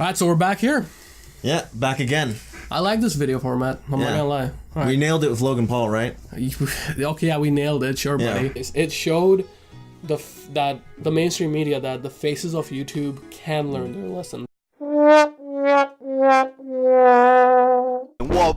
Alright, so we're back here. Yeah, back again. I like this video format. I'm not gonna lie. Right. We nailed it with Logan Paul, right? Okay, yeah, we nailed it. Sure, buddy. It showed that the mainstream media that the faces of YouTube can learn their lesson. Wop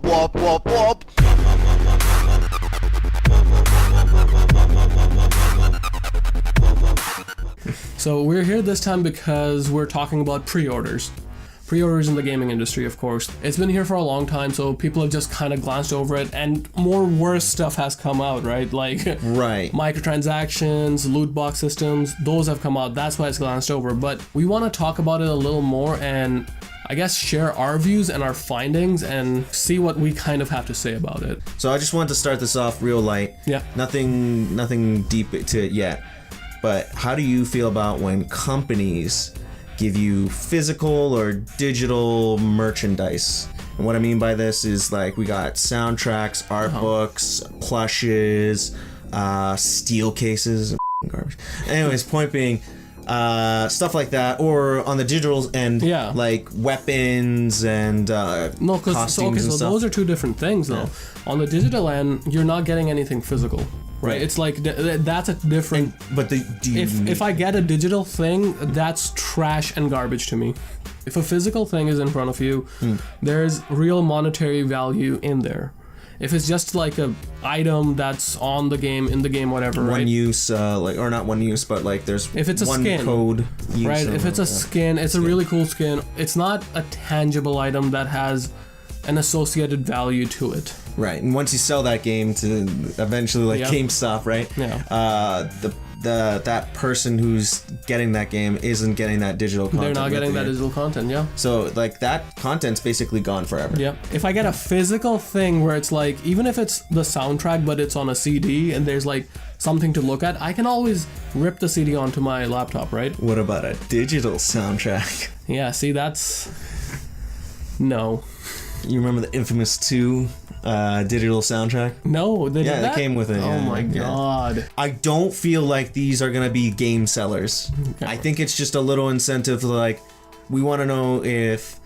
wop wop wop. So we're here this time because we're talking about pre-orders. Pre-orders in the gaming industry, of course. It's been here for a long time, so people have just kind of glanced over it, and more worse stuff has come out, right? Like microtransactions, loot box systems, those have come out. That's why it's glanced over. But we want to talk about it a little more and I guess share our views and our findings and see what we kind of have to say about it. So I just wanted to start this off real light. Yeah. Nothing deep to it yet. But how do you feel about when companies give you physical or digital merchandise? And what I mean by this is like we got soundtracks, art books, plushes, steel cases, garbage. Anyways, point being, stuff like that, or on the digital end, like weapons and costumes and stuff. Those are two different things though. On the digital end, you're not getting anything physical. Right, it's like that's a different. But if I get a digital thing, that's trash and garbage to me. If a physical thing is in front of you, there's real monetary value in there. If it's just like a item that's on the game, in the game, whatever, one use, or not one use, but like there's if it's a one skin, code use, right? If it's a skin, it's a really cool skin. It's not a tangible item that has an associated value to it. Right, and once you sell that game to eventually like GameStop, right? Yeah. That person who's getting that game isn't getting that digital content. They're not getting that digital content, yeah. So like that content's basically gone forever. Yeah. If I get a physical thing where it's like, even if it's the soundtrack but it's on a CD and there's like something to look at, I can always rip the CD onto my laptop, right? What about a digital soundtrack? Yeah, see, that's... No. You remember the infamous 2 digital soundtrack? No, they did that? They came with it. Oh my god. I don't feel like these are gonna be game sellers. Okay. I think it's just a little incentive to like, we want to know if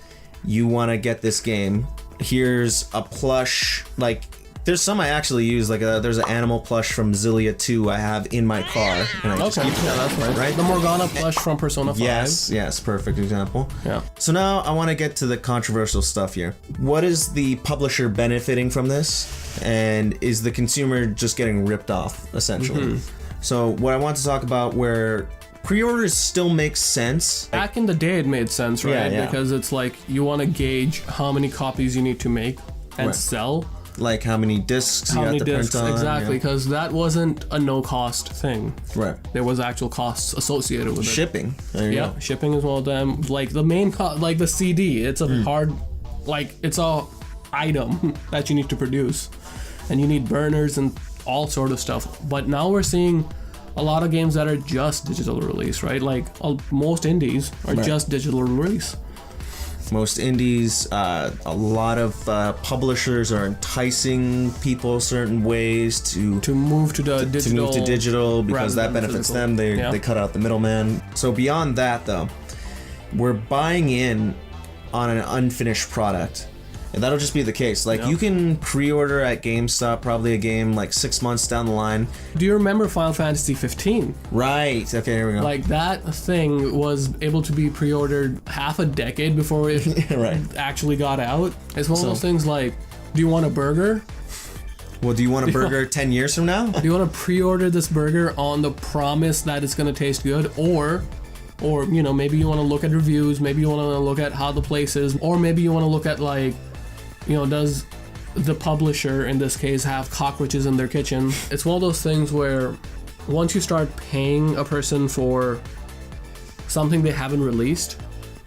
you want to get this game. Here's a plush, like there's some I actually use, like there's an animal plush from Zillia 2 I have in my car, and I just keep it. Yeah, that's right. The Morgana plush from Persona 5. Yes, perfect example. Yeah. So now I want to get to the controversial stuff here. What is the publisher benefiting from this, and is the consumer just getting ripped off, essentially? So what I want to talk about where pre-orders still make sense. Back in the day it made sense, right? Yeah. Because it's like you want to gauge how many copies you need to make and sell. Like how many discs you have to print on. Exactly, because that wasn't a no-cost thing. Right. There was actual costs associated with it. Shipping. There you go. Shipping is one of them. Like the main like the CD, it's a hard, like it's a item that you need to produce, and you need burners and all sort of stuff. But now we're seeing a lot of games that are just digital release, right? Like most indies are just digital release. Most indies, a lot of publishers are enticing people certain ways to move to the digital. To move to digital because that benefits them. They cut out the middleman. So beyond that, though, we're buying in on an unfinished product. And that'll just be the case. Like you can pre-order at GameStop probably a game like 6 months down the line. Do you remember Final Fantasy 15? Right. Okay, here we go. Like that thing was able to be pre-ordered half a decade before it actually got out. It's one of those things like, do you want a burger? Well, do you want a burger 10 years from now? Do you want to pre-order this burger on the promise that it's going to taste good, or you know, maybe you want to look at reviews, maybe you want to look at how the place is, or maybe you want to look at like, you know, does the publisher in this case have cockroaches in their kitchen? It's one of those things where once you start paying a person for something they haven't released,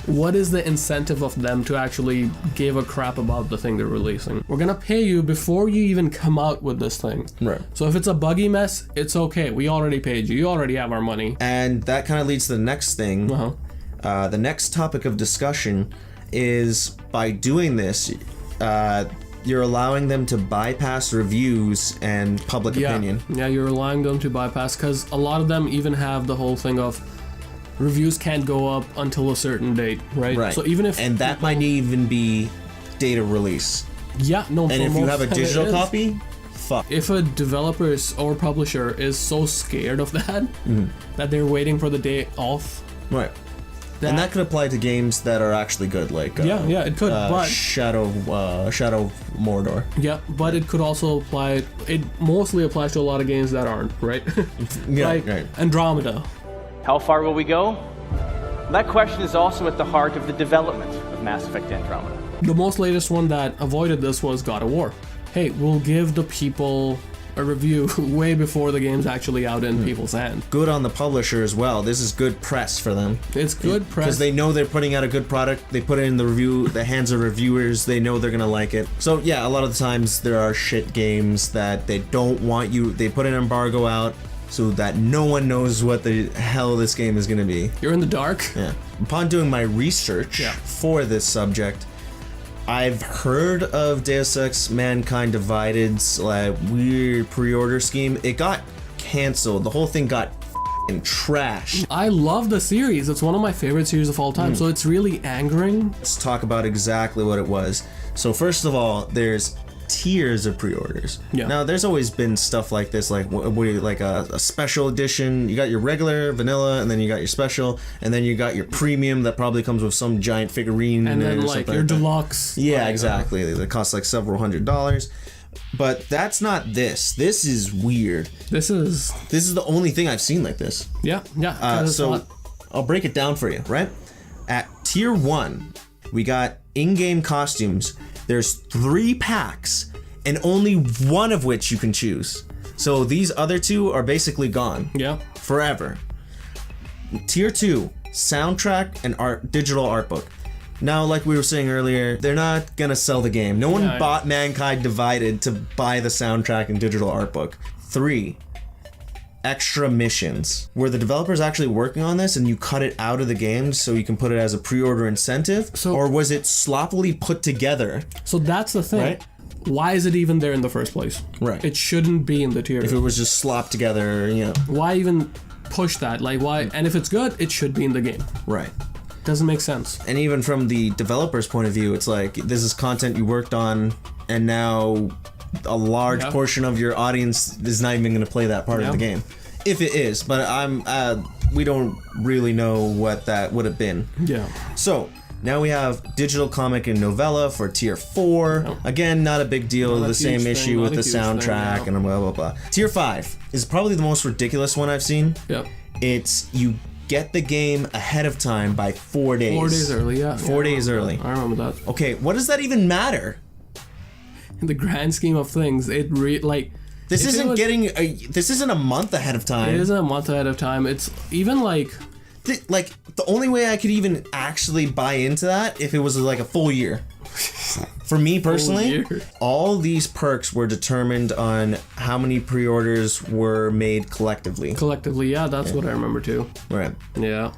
what is the incentive of them to actually give a crap about the thing they're releasing? We're gonna pay you before you even come out with this thing. Right. So if it's a buggy mess, it's okay. We already paid you. You already have our money. And that kind of leads to the next thing. The next topic of discussion is by doing this, you're allowing them to bypass reviews and public opinion. Yeah, you're allowing them to bypass because a lot of them even have the whole thing of reviews can't go up until a certain date, right? Right. So even if and that might even be date of release. Yeah, no. And if you have a digital copy, fuck. If a developer or publisher is so scared of that that they're waiting for the day off, right. And that could apply to games that are actually good, like yeah, it could. But Shadow Mordor. Yeah, but it could also apply. It mostly applies to a lot of games that aren't, right? Yeah, like right. Andromeda. How far will we go? That question is also at the heart of the development of Mass Effect Andromeda. The most latest one that avoided this was God of War. Hey, we'll give the people a review way before the game's actually out in people's hands. Good on the publisher as well. This is good press for them. It's good press. Because they know they're putting out a good product. They put it in the hands of reviewers. They know they're going to like it. So yeah, a lot of the times there are shit games that they don't want you. They put an embargo out so that no one knows what the hell this game is going to be. You're in the dark. Yeah. Upon doing my research for this subject, I've heard of Deus Ex Mankind Divided's weird pre-order scheme. It got canceled. The whole thing got f***ing trashed. I love the series. It's one of my favorite series of all time, so it's really angering. Let's talk about exactly what it was. So first of all, there's tiers of pre-orders. Yeah. Now, there's always been stuff like this, like a special edition. You got your regular vanilla, and then you got your special, and then you got your premium that probably comes with some giant figurine. And then or like something your like that. deluxe. Yeah, exactly. They cost like several $100s. But that's not this. This is weird. This is the only thing I've seen like this. Yeah. So I'll break it down for you, right? At tier 1, we got in-game costumes. There's 3 packs, and only one of which you can choose. So these other 2 are basically gone. Yeah. Forever. Tier 2, soundtrack and digital art book. Now, like we were saying earlier, they're not gonna sell the game. No one bought Mankind Divided to buy the soundtrack and digital art book. 3, extra missions, where the developer's actually working on this and you cut it out of the game so you can put it as a pre-order incentive. Or was it sloppily put together? So that's the thing. Right? Why is it even there in the first place? Right. It shouldn't be in the tier. If it was just slopped together, Why even push that? Like, why? And if it's good, it should be in the game. Right. Doesn't make sense. And even from the developer's point of view, it's like, this is content you worked on, and now a large portion of your audience is not even going to play that part of the game. If it is, but we don't really know what that would have been. Yeah. So now we have digital comic and novella for tier 4. Yep. Again, not a big deal. The same issue with the soundtrack and blah blah blah. Tier 5 is probably the most ridiculous one I've seen. Yep. It's you get the game ahead of time by 4 days. 4 days early, yeah. 4 days early. I remember that. Okay, what does that even matter? In the grand scheme of things, this isn't a month ahead of time. It isn't a month ahead of time. It's even the only way I could even actually buy into that if it was like a full year. For me personally, all these perks were determined on how many pre-orders were made collectively. Yeah, that's what I remember too. Right. Yeah.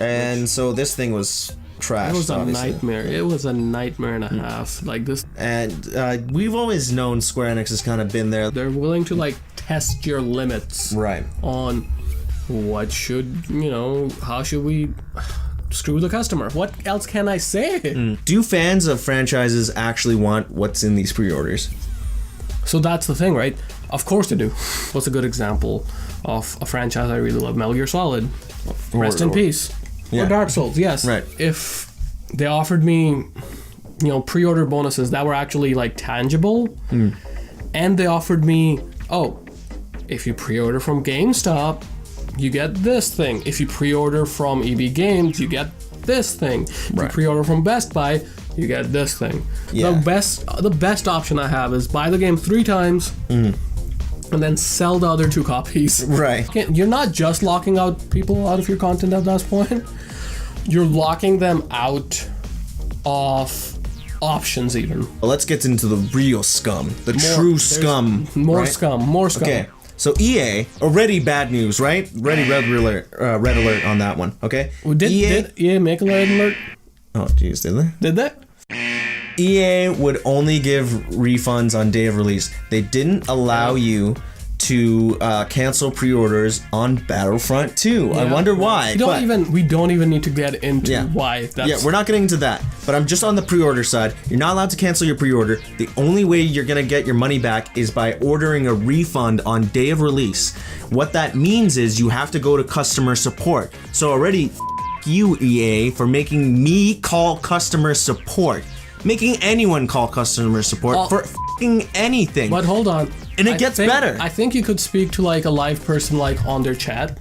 And so this thing was trash. It was a nightmare. It was a nightmare and a half. Like this. And we've always known Square Enix has kind of been there. They're willing to test your limits. Right. On what how should we screw the customer? What else can I say? Do fans of franchises actually want what's in these pre-orders? So that's the thing, right? Of course they do. What's a good example of a franchise I really love? Metal Gear Solid. Rest in peace. Yeah. Or Dark Souls, yes. Right. If they offered me, pre-order bonuses that were actually tangible, and they offered me, if you pre-order from GameStop, you get this thing. If you pre-order from EB Games, you get this thing. If you pre-order from Best Buy, you get this thing. Yeah. The best option I have is buy the game 3 times and then sell the other 2 copies. Right. You're not just locking out people out of your content at that point. You're locking them out of options even. Well, let's get into the real scum. The true scum. More scum. Okay. So EA, already bad news, right? Red alert on that one, okay? Well, did EA make a red alert? Oh, jeez, did they? Did they? EA would only give refunds on day of release. They didn't allow you to cancel pre-orders on Battlefront 2. I wonder why. We don't even need to get into why. We're not getting into that. But I'm just on the pre-order side. You're not allowed to cancel your pre-order. The only way you're going to get your money back is by ordering a refund on day of release. What that means is you have to go to customer support. So already, you, EA, for making me call customer support. Making anyone call customer support for anything. But hold on. And it gets better. I think you could speak to like a live person like on their chat.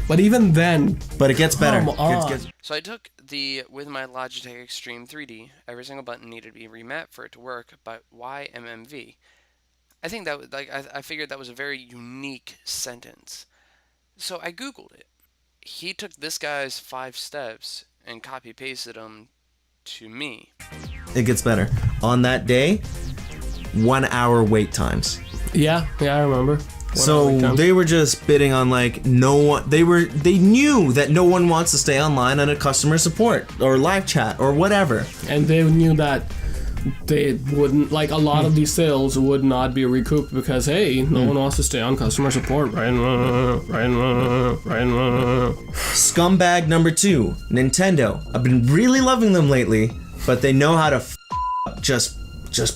But even then. But it gets better. So I took with my Logitech Extreme 3D, every single button needed to be remapped for it to work, but why MMV? I think that, I figured that was a very unique sentence. So I Googled it. He took this guy's 5 steps and copy-pasted them to me. It gets better. On that day, 1 hour wait times. Yeah, I remember. So they were just bidding on like no one. They knew that no one wants to stay online on a customer support or live chat or whatever. And they knew that they wouldn't, like, a lot of these sales would not be recouped because hey, no one wants to stay on customer support, right? Scumbag number 2, Nintendo. I've been really loving them lately, but they know how to up just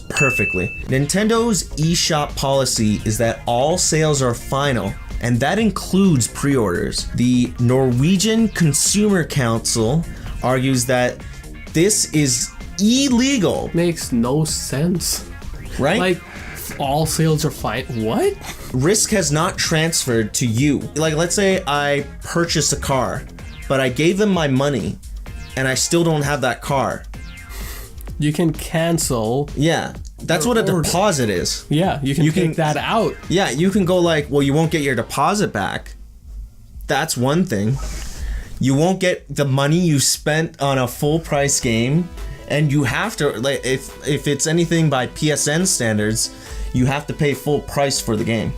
perfectly. Nintendo's eShop policy is that all sales are final, and that includes pre-orders. The Norwegian Consumer Council argues that this is illegal. Makes no sense. Right? Like, all sales are fine. What? Risk has not transferred to you. Like, let's say I purchased a car, but I gave them my money, and I still don't have that car. You can cancel. Yeah, that's what a deposit is. Yeah, you can take that out. Yeah, you can go like, well, you won't get your deposit back. That's one thing. You won't get the money you spent on a full price game, and you have to, like, if it's anything by PSN standards, you have to pay full price for the game.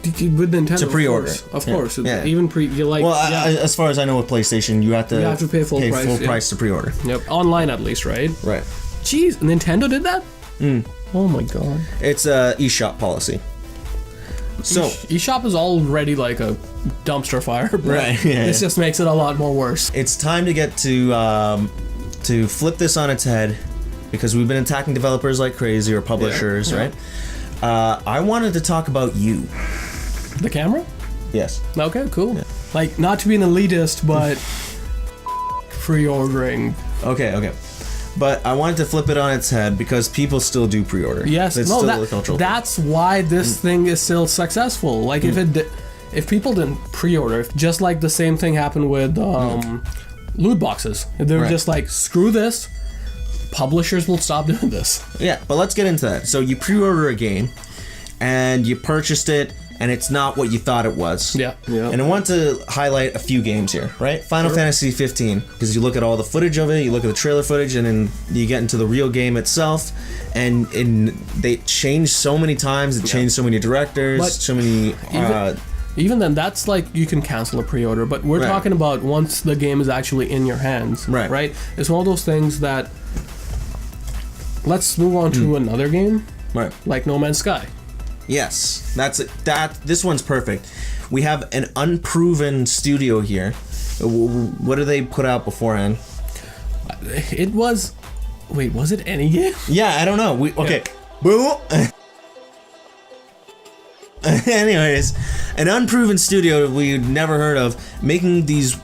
With Nintendo, to pre-order, of course. Yeah. Even as far as I know, with PlayStation, you have to pay full price to pre-order. Yep, online at least, right? Right. Jeez, Nintendo did that? Oh my god. It's a eShop policy. So eShop is already like a dumpster fire, but right? Yeah, this just makes it a lot more worse. It's time to get to flip this on its head, because we've been attacking developers like crazy, or publishers, right? I wanted to talk about you. The camera? Yes. Okay, cool. Yeah. Like, not to be an elitist, but pre-ordering. Okay. But I wanted to flip it on its head because people still do pre-order. Yes, that's why this thing is still successful. Like, if people didn't pre-order, just like the same thing happened with loot boxes. They were just like, screw this. Publishers will stop doing this. Yeah, but let's get into that. So you pre-order a game, and you purchased it, and it's not what you thought it was. Yeah. And I want to highlight a few games here, right? Final Fantasy 15, because you look at all the footage of it, you look at the trailer footage, and then you get into the real game itself, and they changed so many times, it changed so many directors, but so many... Even then, that's like, you can cancel a pre-order, but we're talking about once the game is actually in your hands, right? It's one of those things that... Let's move on to another game, like No Man's Sky. Yes, that's it. This one's perfect. We have an unproven studio here. What did they put out beforehand? It was... Wait, was it any game? Yeah, I don't know. Boo! Anyways, an unproven studio we'd never heard of, making these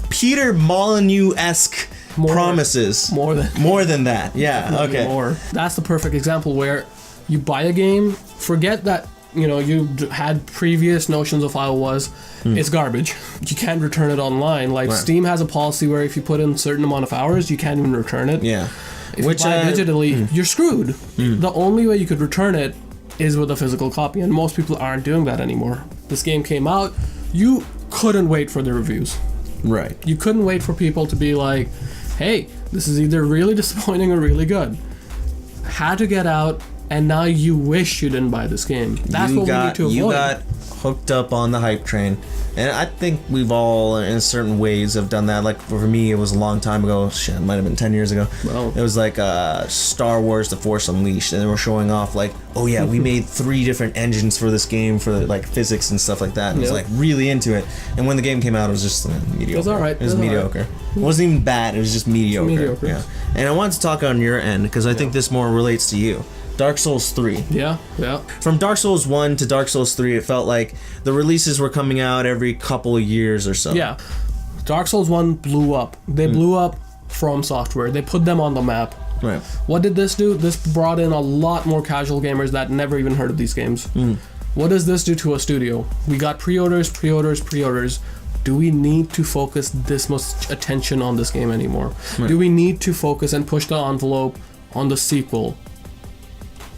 Peter Molyneux-esque promises. More than that. Yeah, okay. More. That's the perfect example where you buy a game, forget that, you had previous notions of how it was. It's garbage. You can't return it online. Like, Steam has a policy where if you put in a certain amount of hours, you can't even return it. Yeah. If you buy digitally, you're screwed. The only way you could return it is with a physical copy, and most people aren't doing that anymore. This game came out, you couldn't wait for the reviews. Right. You couldn't wait for people to be like, hey, this is either really disappointing or really good. Had to get out, and now you wish you didn't buy this game. That's what we need to avoid. You got hooked up on the hype train. And I think we've all, in certain ways, have done that. Like, for me, it was a long time ago. Shit, it might have been 10 years ago. Wow. It was like Star Wars The Force Unleashed. And they were showing off, like, oh yeah, we made 3 different engines for this game for, like, physics and stuff like that. And I was, like, really into it. And when the game came out, it was just mediocre. It was alright. It was mediocre. It wasn't even bad. It was just mediocre. Mediocre. Yeah. And I wanted to talk on your end, because I think this more relates to you. Dark Souls 3. Yeah. From Dark Souls 1 to Dark Souls 3, it felt like the releases were coming out every couple of years or so. Yeah. Dark Souls 1 blew up. They blew up From Software. They put them on the map. Right. What did this do? This brought in a lot more casual gamers that never even heard of these games. What does this do to a studio? We got pre-orders. Do we need to focus this much attention on this game anymore? Right. Do we need to focus and push the envelope on the sequel?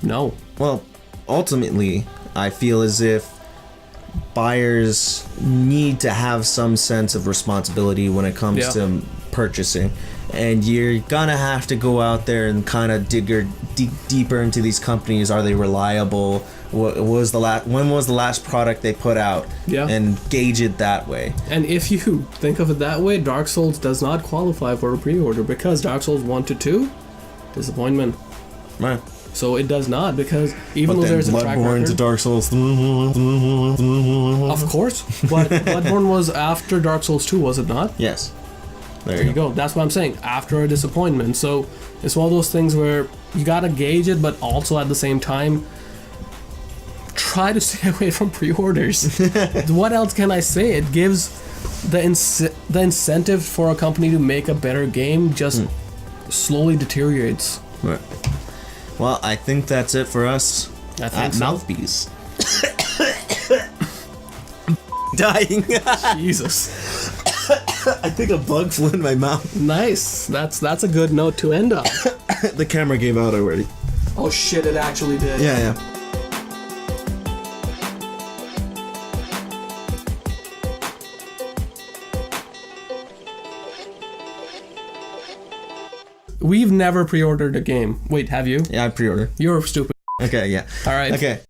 No. Well, ultimately, I feel as if buyers need to have some sense of responsibility when it comes to purchasing. And you're gonna have to go out there and kind of dig deeper into these companies. Are they reliable? When was the last product they put out? Yeah. And gauge it that way. And if you think of it that way, Dark Souls does not qualify for a pre-order because Dark Souls 1 to 2, disappointment. Right. So it does not, because even But though then there's a track Bloodborne record, to Dark Souls. of course, but Bloodborne was after Dark Souls 2, was it not? Yes. There you go. That's what I'm saying. After a disappointment. So it's one of those things where you gotta gauge it, but also at the same time, try to stay away from pre-orders. What else can I say? It gives the incentive for a company to make a better game just slowly deteriorates. Right. Well, I think that's it for us I think at so. Mouthpiece. Dying. Jesus. I think a bug flew in my mouth. Nice. That's a good note to end on. The camera gave out already. Oh shit, it actually did. Yeah. We've never pre-ordered a game. Wait, have you? Yeah, I pre-ordered. You're stupid. Okay, yeah. All right. Okay.